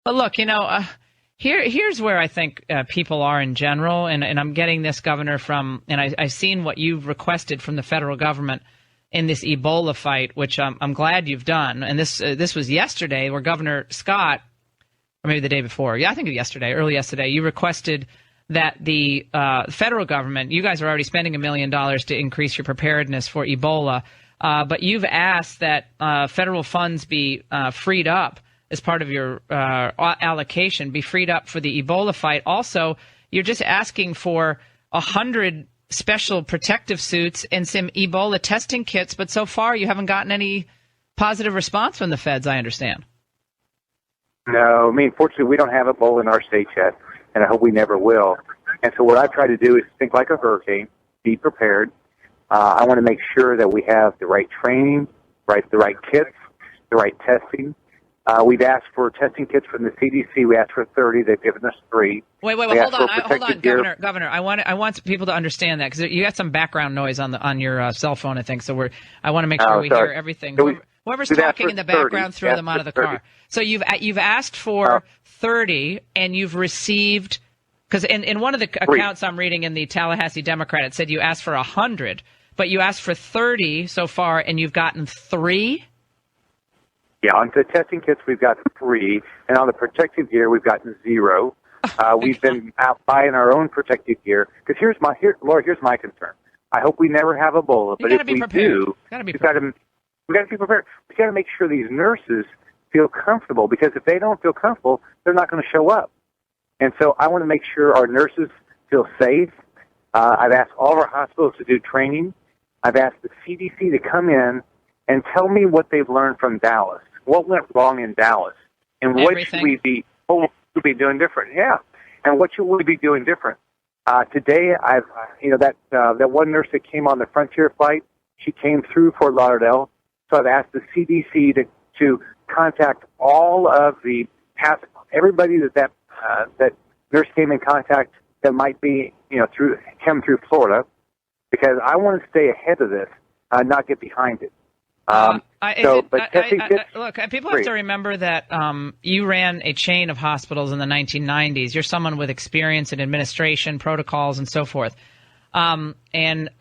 But look, here's where I think people are in general, and I'm getting this, Governor, from, and I've seen what you've requested from the federal government in this Ebola fight, which I'm glad you've done. And this was yesterday, where Governor Scott, or maybe the day before, I think yesterday, early yesterday, you requested that the federal government, you guys are already spending $1 million to increase your preparedness for Ebola, but you've asked that federal funds be freed up as part of your allocation, be freed up for the Ebola fight. Also, you're just asking for 100 special protective suits and some Ebola testing kits, but so far you haven't gotten any positive response from the feds, I understand. No, I mean, fortunately, we don't have Ebola in our state yet, and I hope we never will. And so what I try to do is think like a hurricane, be prepared. I want to make sure that we have the right training, the right kits, the right testing. We've asked for testing kits from the CDC. We asked for 30. They've given us 3. Wait, hold on, Governor. I want people to understand that, because you got some background noise on your cell phone, I think. So I want to make sure we hear everything. So whoever's talking in the background, throw them out of the car. So you've asked for 30, and you've received, because in one of the accounts I'm reading in the Tallahassee Democrat, it said you asked for 100, but you asked for 30 so far, and you've gotten 3. Yeah, on the testing kits, we've got 3, and on the protective gear, we've gotten 0. We've been out buying our own protective gear, because Laura, here's my concern. I hope we never have Ebola, but if we do, we've got to be prepared. We've got to make sure these nurses feel comfortable, because if they don't feel comfortable, they're not going to show up. And so I want to make sure our nurses feel safe. I've asked all of our hospitals to do training. I've asked the CDC to come in and tell me what they've learned from Dallas. What went wrong in Dallas? And what should we be doing different? Yeah. And what should we be doing different? Today, that one nurse that came on the Frontier flight, she came through Fort Lauderdale. So I've asked the CDC to contact all of everybody that nurse came in contact that might be, come through Florida, because I want to stay ahead of this, not get behind it. Look, people have to remember that you ran a chain of hospitals in the 1990s. You're someone with experience in administration, protocols, and so forth.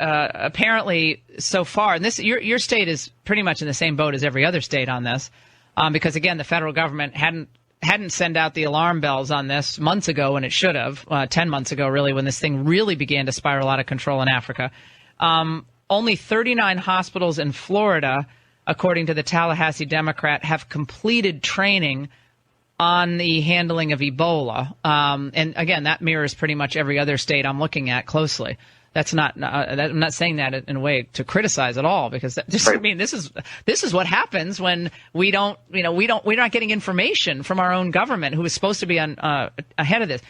Apparently, so far, and your state is pretty much in the same boat as every other state on this, because again, the federal government hadn't sent out the alarm bells on this months ago, when it should have, 10 months ago, really, when this thing really began to spiral out of control in Africa. Only 39 hospitals in Florida, according to the Tallahassee Democrat, have completed training on the handling of Ebola. And again, that mirrors pretty much every other state I'm looking at closely. That's not. I'm not saying that in a way to criticize at all, because this is what happens when we're not getting information from our own government, who is supposed to be ahead of this.